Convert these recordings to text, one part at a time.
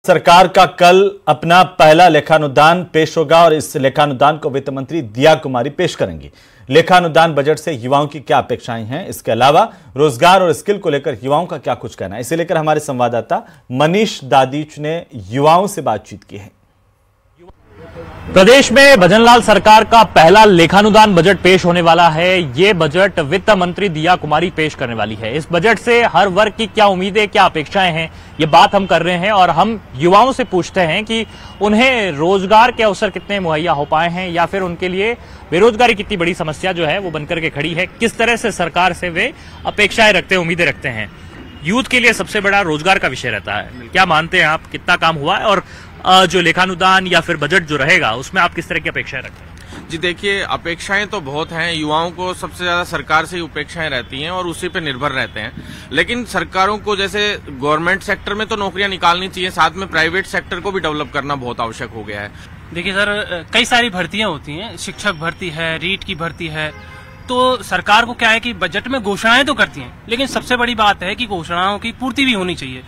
सरकार का कल अपना पहला लेखानुदान पेश होगा और इस लेखानुदान को वित्त मंत्री दिया कुमारी पेश करेंगी। लेखानुदान बजट से युवाओं की क्या अपेक्षाएं हैं, इसके अलावा रोजगार और स्किल को लेकर युवाओं का क्या कुछ कहना है, इसे लेकर हमारे संवाददाता मनीष दादीच ने युवाओं से बातचीत की है। प्रदेश में भजनलाल सरकार का पहला लेखानुदान बजट पेश होने वाला है। ये बजट वित्त मंत्री दिया कुमारी पेश करने वाली है। इस बजट से हर वर्ग की क्या उम्मीदें, क्या अपेक्षाएं हैं, ये बात हम कर रहे हैं और हम युवाओं से पूछते हैं कि उन्हें रोजगार के अवसर कितने मुहैया हो पाए हैं या फिर उनके लिए बेरोजगारी कितनी बड़ी समस्या जो है वो बनकर के खड़ी है। किस तरह से सरकार से वे अपेक्षाएं रखते हैं, उम्मीदें रखते हैं। यूथ के लिए सबसे बड़ा रोजगार का विषय रहता है। क्या मानते हैं आप, कितना काम हुआ है और जो लेखानुदान या फिर बजट जो रहेगा उसमें आप किस तरह की अपेक्षाएं रखते हैं? जी देखिए, अपेक्षाएं तो बहुत हैं। युवाओं को सबसे ज्यादा सरकार से ही अपेक्षाएं रहती हैं और उसी पे निर्भर रहते हैं। लेकिन सरकारों को जैसे गवर्नमेंट सेक्टर में तो नौकरियां निकालनी चाहिए, साथ में प्राइवेट सेक्टर को भी डेवलप करना बहुत आवश्यक हो गया है। देखिए सर, कई सारी भर्तियां होती हैं, शिक्षक भर्ती है, रीट की भर्ती है। तो सरकार को क्या है कि बजट में घोषणाएं तो करती हैं, लेकिन सबसे बड़ी बात है कि घोषणाओं की पूर्ति भी होनी चाहिए।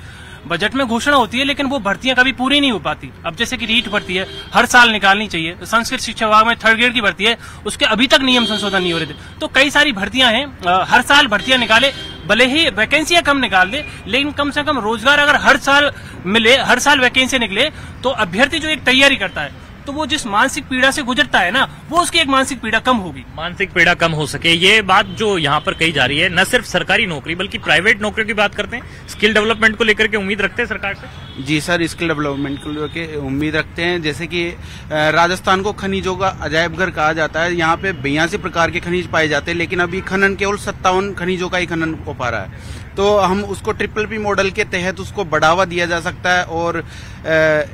बजट में घोषणा होती है लेकिन वो भर्तियां कभी पूरी नहीं हो पाती। अब जैसे कि रीट भर्ती है, हर साल निकालनी चाहिए। तो संस्कृत शिक्षा विभाग में 3rd ग्रेड की भर्ती है, उसके अभी तक नियम संशोधन नहीं हो रहे थे। तो कई सारी भर्तियां हैं, हर साल भर्तियां निकाले, भले ही वैकेंसियां कम निकाल दे, लेकिन कम से कम रोजगार अगर हर साल मिले, हर साल वैकेंसी निकले, तो अभ्यर्थी जो एक तैयारी करता है तो वो जिस मानसिक पीड़ा से गुजरता है ना, वो उसकी एक मानसिक पीड़ा कम होगी। मानसिक पीड़ा कम हो सके, ये बात जो यहाँ पर कही जा रही है। न सिर्फ सरकारी नौकरी बल्कि प्राइवेट नौकरियों की बात करते हैं। स्किल डेवलपमेंट को लेकर के उम्मीद रखते हैं सरकार से? जी सर, स्किल डेवलपमेंट को लेकर उम्मीद रखते हैं। जैसे कि राजस्थान को खनिजों का अजायब घर कहा जाता है। यहाँ पे 82 प्रकार के खनिज पाए जाते हैं, लेकिन अभी खनन केवल 57 खनिजों का ही खनन हो पा रहा है। तो हम उसको PPP मॉडल के तहत उसको बढ़ावा दिया जा सकता है। और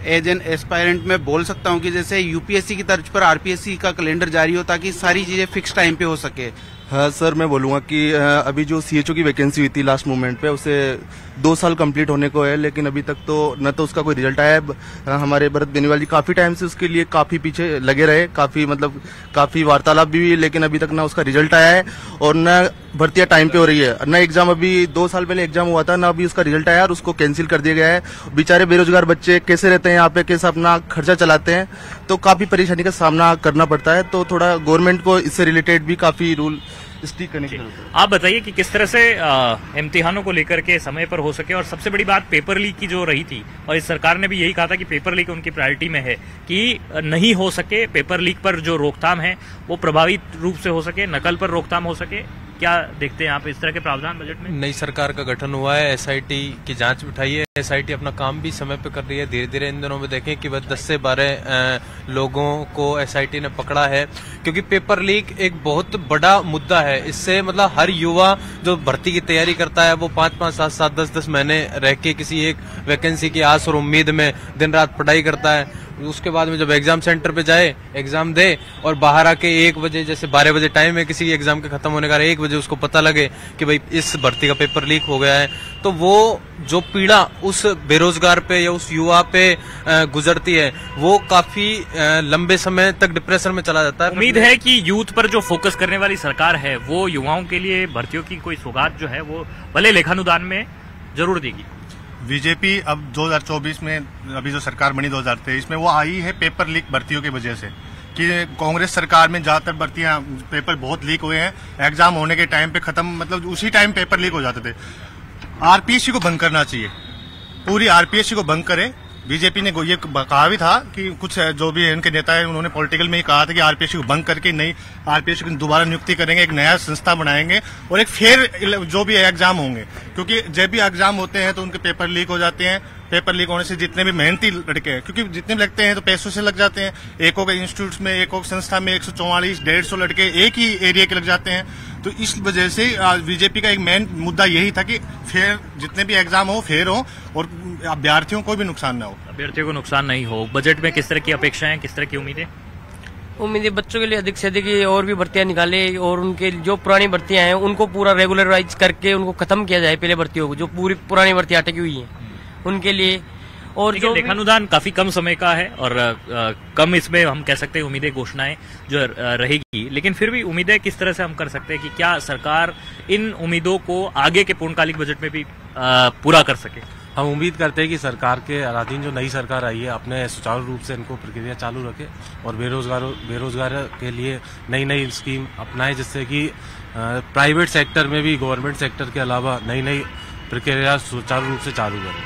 एज एन एस्पायरेंट में बोल सकता हूँ कि जैसे UPSC की तर्ज पर RPSC का कैलेंडर जारी हो, ताकि सारी चीजें फिक्स टाइम पे हो सके। हाँ सर, मैं बोलूँगा कि अभी जो CHO की वैकेंसी हुई थी लास्ट मोमेंट पे, उसे 2 साल कंप्लीट होने को है, लेकिन अभी तक तो न तो उसका कोई रिजल्ट आया है। हमारे भरत बेनीवाल जी काफी टाइम से उसके लिए काफी पीछे लगे रहे, काफी वार्तालाप भी हुई, लेकिन अभी तक ना उसका रिजल्ट आया है और न भर्तियां टाइम पे हो रही है। न एग्जाम, अभी 2 साल पहले एग्जाम हुआ था, ना अभी उसका रिजल्ट आया और उसको कैंसिल कर दिया गया है। बेचारे बेरोजगार बच्चे कैसे रहते हैं यहाँ पे, कैसे अपना खर्चा चलाते हैं, तो काफी परेशानी का सामना करना पड़ता है। तो थोड़ा गवर्नमेंट को इससे रिलेटेड भी काफी रूल स्टिक करने की जरूरत है। आप बताइए कि किस तरह से इम्तिहानों को लेकर के समय पर हो सके। और सबसे बड़ी बात पेपर लीक की जो रही थी, और इस सरकार ने भी यही कहा था कि पेपर लीक उनकी प्रायोरिटी में है, कि नहीं हो सके पेपर लीक पर जो रोकथाम है वो प्रभावी रूप से हो सके, नकल पर रोकथाम हो सके। क्या देखते हैं आप इस तरह के प्रावधान बजट में? नई सरकार का गठन हुआ है, SIT की जांच बिठाई है। SIT अपना काम भी समय पे कर रही है। धीरे धीरे इन दिनों में देखें कि बस 10 से 12 लोगों को SIT ने पकड़ा है, क्योंकि पेपर लीक एक बहुत बड़ा मुद्दा है। इससे मतलब हर युवा जो भर्ती की तैयारी करता है वो 5-5, 7-7, 10-10 महीने रह के किसी एक वैकेंसी की आस और उम्मीद में दिन रात पढ़ाई करता है। उसके बाद में जब एग्जाम सेंटर पे जाए, एग्जाम दे और बाहर आके 1 बजे, जैसे 12 बजे टाइम है किसी एग्जाम के खत्म होने का, 1 बजे उसको पता लगे कि भाई इस भर्ती का पेपर लीक हो गया है, तो वो जो पीड़ा उस बेरोजगार पे या उस युवा पे गुजरती है, वो काफी लंबे समय तक डिप्रेशन में चला जाता है। उम्मीद है कि यूथ पर जो फोकस करने वाली सरकार है वो युवाओं के लिए भर्तियों की कोई सौगात जो है वो भले लेखानुदान में जरूर देगी। बीजेपी अब 2024 में, अभी जो सरकार बनी 2023 में, वो आई है पेपर लीक भर्तियों की वजह से, कि कांग्रेस सरकार में ज्यादातर भर्तियां, पेपर बहुत लीक हुए हैं। एग्जाम होने के टाइम पे खत्म, मतलब उसी टाइम पेपर लीक हो जाते थे। RPSC को भंग करना चाहिए, पूरी RPSC को भंग करे। बीजेपी ने ये कहा भी था कि कुछ जो भी इनके नेता है उन्होंने पॉलिटिकल में ही कहा था कि RPSC को भंग करके नई RPSC की दोबारा नियुक्ति करेंगे, एक नया संस्था बनाएंगे और एक फेयर जो भी एग्जाम होंगे, क्योंकि जब भी एग्जाम होते हैं तो उनके पेपर लीक हो जाते हैं। पेपर लीक होने से जितने भी मेहनती लड़के हैं, क्योंकि जितने भी लगते हैं तो पैसों से लग जाते हैं। एक इंस्टीट्यूट में, एक संस्था में 144-150 लड़के एक ही एरिया के लग जाते हैं। तो इस वजह से बीजेपी का एक मेन मुद्दा यही था कि फेयर, जितने भी एग्जाम हो फेयर हो और अभ्यर्थियों को भी नुकसान न हो। अभ्यर्थियों को नुकसान नहीं हो। बजट में किस तरह की अपेक्षाएं, किस तरह की उम्मीदें? उम्मीदें बच्चों के लिए अधिक से अधिक और भी भर्तियां निकाले और उनके जो पुरानी भर्तियां हैं उनको पूरा रेगुलराइज करके उनको खत्म किया जाए। पहले भर्तियों को, जो पूरी पुरानी भर्तियां अटकी हुई हैं उनके लिए। और जो लेखानुदान काफी कम समय का है और कम इसमें हम कह सकते हैं उम्मीदें, घोषणाएं जो रहेगी, लेकिन फिर भी उम्मीदें किस तरह से हम कर सकते हैं कि क्या सरकार इन उम्मीदों को आगे के पूर्णकालिक बजट में भी पूरा कर सके? हम उम्मीद करते हैं कि सरकार के अधीन जो नई सरकार आई है अपने सुचारू रूप से इनको प्रक्रिया चालू रखे और बेरोजगार के लिए नई नई स्कीम अपनाए, जिससे कि प्राइवेट सेक्टर में भी गवर्नमेंट सेक्टर के अलावा नई नई प्रक्रिया सुचारू रूप से चालू करें।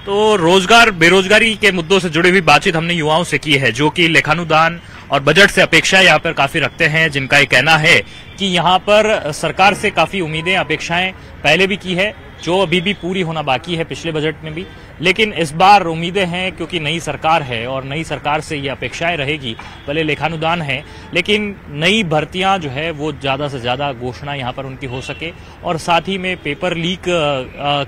तो रोजगार बेरोजगारी के मुद्दों से जुड़ी हुई बातचीत हमने युवाओं से की है, जो कि लेखानुदान और बजट से अपेक्षाएं यहाँ पर काफी रखते हैं, जिनका ये कहना है कि यहाँ पर सरकार से काफी उम्मीदें अपेक्षाएं पहले भी की है, जो अभी भी पूरी होना बाकी है पिछले बजट में भी, लेकिन इस बार उम्मीदें हैं क्योंकि नई सरकार है और नई सरकार से ये अपेक्षाएं रहेगी। भले लेखानुदान है लेकिन नई भर्तियां जो है वो ज्यादा से ज्यादा घोषणा यहाँ पर उनकी हो सके, और साथ ही में पेपर लीक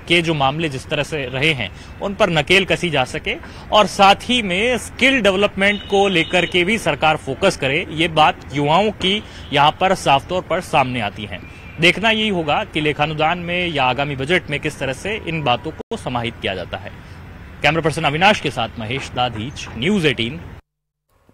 के जो मामले जिस तरह से रहे हैं उन पर नकेल कसी जा सके, और साथ ही में स्किल डेवलपमेंट को लेकर के भी सरकार फोकस करे। ये बात युवाओं की यहाँ पर साफ तौर पर सामने आती है। देखना यही होगा कि लेखानुदान में या आगामी बजट में किस तरह से इन बातों को समाहित किया जाता है। कैमरा पर्सन अविनाश के साथ महेश दाधीच, न्यूज़ 18।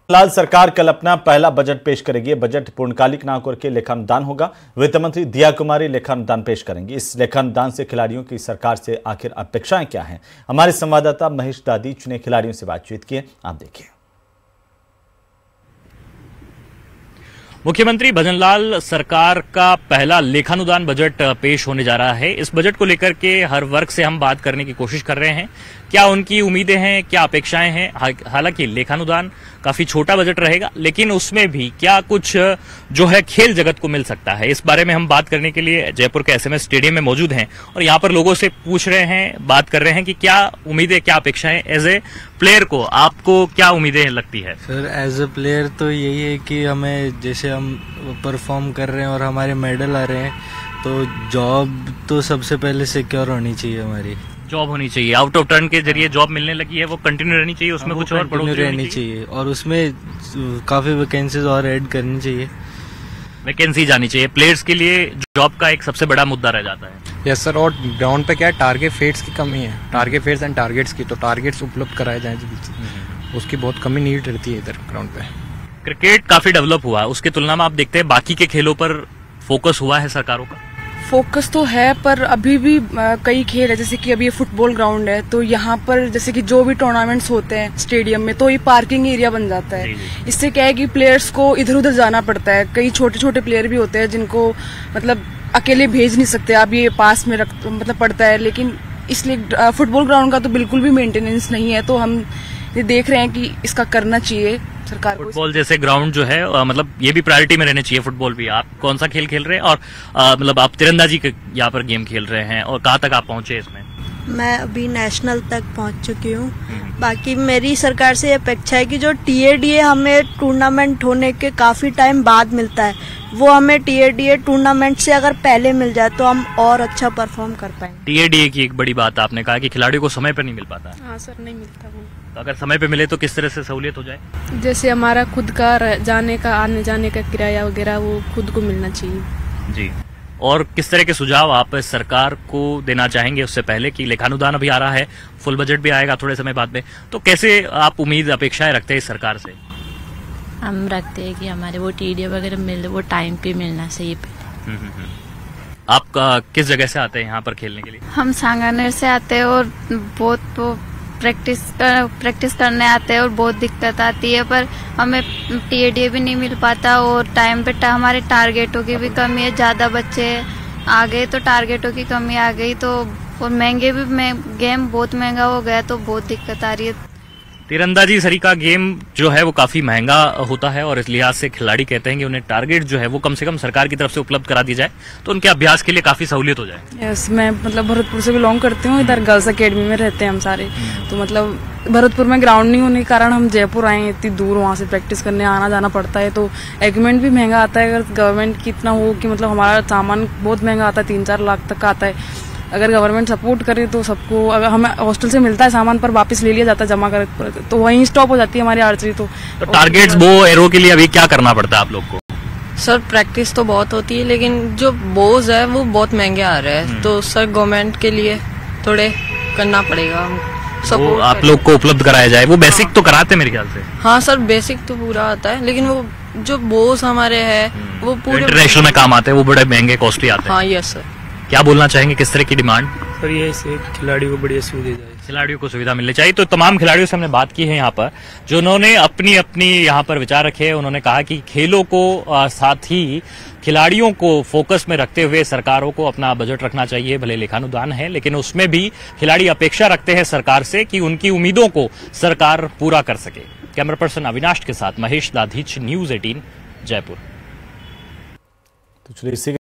फिलहाल सरकार कल अपना पहला बजट पेश करेगी। बजट पूर्णकालिक ना होकर के लेखानुदान होगा। वित्त मंत्री दिया कुमारी लेखानुदान पेश करेंगी। इस लेखानुदान से खिलाड़ियों की सरकार से आखिर अपेक्षाएं क्या हैं? हमारे संवाददाता महेश दाधीच ने खिलाड़ियों से बातचीत की है, आप देखिए। मुख्यमंत्री भजनलाल सरकार का पहला लेखानुदान बजट पेश होने जा रहा है। इस बजट को लेकर के हर वर्ग से हम बात करने की कोशिश कर रहे हैं, क्या उनकी उम्मीदें हैं, क्या अपेक्षाएं हैं। हालांकि लेखानुदान काफी छोटा बजट रहेगा, लेकिन उसमें भी क्या कुछ जो है खेल जगत को मिल सकता है, इस बारे में हम बात करने के लिए जयपुर के SMS स्टेडियम में मौजूद हैं और यहाँ पर लोगों से पूछ रहे हैं, बात कर रहे हैं कि क्या उम्मीदें, क्या अपेक्षाएं एज ए प्लेयर को, आपको क्या उम्मीदें लगती है? सर एज ए प्लेयर तो यही है कि हमें, जैसे हम परफॉर्म कर रहे हैं और हमारे मेडल आ रहे हैं, तो जॉब तो सबसे पहले सिक्योर होनी चाहिए। हमारी जॉब होनी चाहिए, आउट ऑफ टर्न के जरिए जॉब मिलने लगी है, वो कंटिन्यू रहनी चाहिए, उसमें कुछ और बढ़ोतरी रहनी चाहिए और उसमें काफी वैकेंसीज और ऐड करनी चाहिए। वैकेंसी जानी चाहिए, प्लेयर्स के लिए जॉब का एक सबसे बड़ा मुद्दा रह जाता है। यस सर, और ग्राउंड पे क्या है, टारगेट फेट्स की कमी है, टारगेट फेट्स एंड टारगेट्स की, तो टारगेट्स उपलब्ध कराए जाए, उसकी बहुत कमी नीड रहती है इधर ग्राउंड पे। क्रिकेट काफी डेवलप हुआ है, उसकी तुलना में आप देखते हैं बाकी के खेलों पर फोकस हुआ है सरकारों का? फोकस तो है, पर अभी भी कई खेल है, जैसे कि अभी ये फुटबॉल ग्राउंड है, तो यहाँ पर जैसे कि जो भी टूर्नामेंट्स होते हैं स्टेडियम में, तो ये पार्किंग एरिया बन जाता है। इससे क्या है कि प्लेयर्स को इधर उधर जाना पड़ता है। कई छोटे छोटे प्लेयर भी होते हैं जिनको मतलब अकेले भेज नहीं सकते, अब ये पास में मतलब पड़ता है, लेकिन इसलिए फुटबॉल ग्राउंड का तो बिल्कुल भी मेंटेनेंस नहीं है। तो हम ये देख रहे हैं कि इसका करना चाहिए सरकार को। फुटबॉल जैसे ग्राउंड जो है, मतलब ये भी प्रायोरिटी में रहने चाहिए। फुटबॉल भी, आप कौन सा खेल खेल रहे हैं और मतलब आप तीरंदाजी के यहाँ पर गेम खेल रहे हैं, और कहाँ तक आप पहुंचे इसमें? मैं अभी नेशनल तक पहुंच चुकी हूँ। बाकी मेरी सरकार से अपेक्षा है कि जो TADA हमें टूर्नामेंट होने के काफी टाइम बाद मिलता है, वो हमें TADA टूर्नामेंट से अगर पहले मिल जाए तो हम और अच्छा परफॉर्म कर पाएंगे। TADA की एक बड़ी बात आपने कहा कि खिलाड़ियों को समय पर नहीं मिल पाता। हाँ सर, नहीं मिलता वो। तो अगर समय पे मिले तो किस तरह से सहूलियत हो जाए? जैसे हमारा खुद का जाने का, आने जाने का किराया वगैरह वो खुद को मिलना चाहिए जी। और किस तरह के सुझाव आप सरकार को देना चाहेंगे उससे पहले कि लेखानुदान अभी आ रहा है, फुल बजट भी आएगा थोड़े समय बाद में, तो कैसे आप उम्मीद अपेक्षाएं रखते हैं इस सरकार से? हम रखते हैं कि हमारे वो TADA वगैरह मिल, वो टाइम पे मिलना चाहिए पहले। आप किस जगह से आते हैं यहाँ पर खेलने के लिए? हम सांगानेर से आते हैं और बहुत प्रैक्टिस करने आते हैं और बहुत दिक्कत आती है, पर हमें TADA भी नहीं मिल पाता और टाइम पे हमारे टारगेटों की भी कमी है। ज्यादा बच्चे आ गए तो टारगेटों की कमी आ गई, तो और महंगे भी गेम बहुत महंगा हो गया, तो बहुत दिक्कत आ रही है। तीरंदाजी सरी का गेम जो है वो काफी महंगा होता है और इस लिहाज से खिलाड़ी कहते हैं कि उन्हें टारगेट जो है वो कम से कम सरकार की तरफ से उपलब्ध करा दी जाए, तो उनके अभ्यास के लिए काफी सहूलियत हो जाए। यस, मैं मतलब भरतपुर से बिलोंग करती हूँ, इधर गर्ल्स अकेडमी में रहते हैं हम सारे। तो मतलब भरतपुर में ग्राउंड नहीं होने के कारण हम जयपुर आए, इतनी दूर वहाँ से प्रैक्टिस करने आना जाना पड़ता है, तो इक्विपमेंट भी महंगा आता है। अगर गवर्नमेंट की इतना हो कि मतलब हमारा सामान बहुत महंगा आता है, 3-4 लाख तक का आता है। अगर गवर्नमेंट सपोर्ट करे तो सबको, अगर हमें हॉस्टल से मिलता है सामान पर वापस ले लिया जाता है जमा कर, तो वहीं स्टॉप हो जाती है हमारी आर्चरी। तो टारगेट्स बो एरो के लिए अभी क्या करना पड़ता है आप लोग को? सर प्रैक्टिस तो बहुत होती है, लेकिन जो बोज है वो बहुत महंगे आ रहे हैं, तो सर गवर्नमेंट के लिए थोड़े करना पड़ेगा, वो आप लोग को उपलब्ध कराया जाए। वो बेसिक तो कराते मेरे ख्याल से। हाँ सर, बेसिक तो पूरा आता है, लेकिन वो जो बोज हमारे है वो पूरे इंटरनेशनल में काम आते हैं, वो बड़े महंगे कॉस्टली आते हैं। हाँ यस सर। क्या बोलना चाहेंगे, किस तरह की डिमांड? पर ये इससे खिलाड़ियों को बढ़िया सुविधा जाए, खिलाड़ियों को सुविधा मिलनी चाहिए। तो तमाम खिलाड़ियों से हमने बात की है यहाँ पर, जो उन्होंने अपनी अपनी यहाँ पर विचार रखे हैं। उन्होंने कहा कि खेलों को साथ ही खिलाड़ियों को फोकस में रखते हुए सरकारों को अपना बजट रखना चाहिए। भले लेखानुदान है, लेकिन उसमें भी खिलाड़ी अपेक्षा रखते हैं सरकार से कि उनकी उम्मीदों को सरकार पूरा कर सके। कैमरा पर्सन अविनाश के साथ महेश दाधीच, न्यूज़ 18 जयपुर। तो चलिए इसी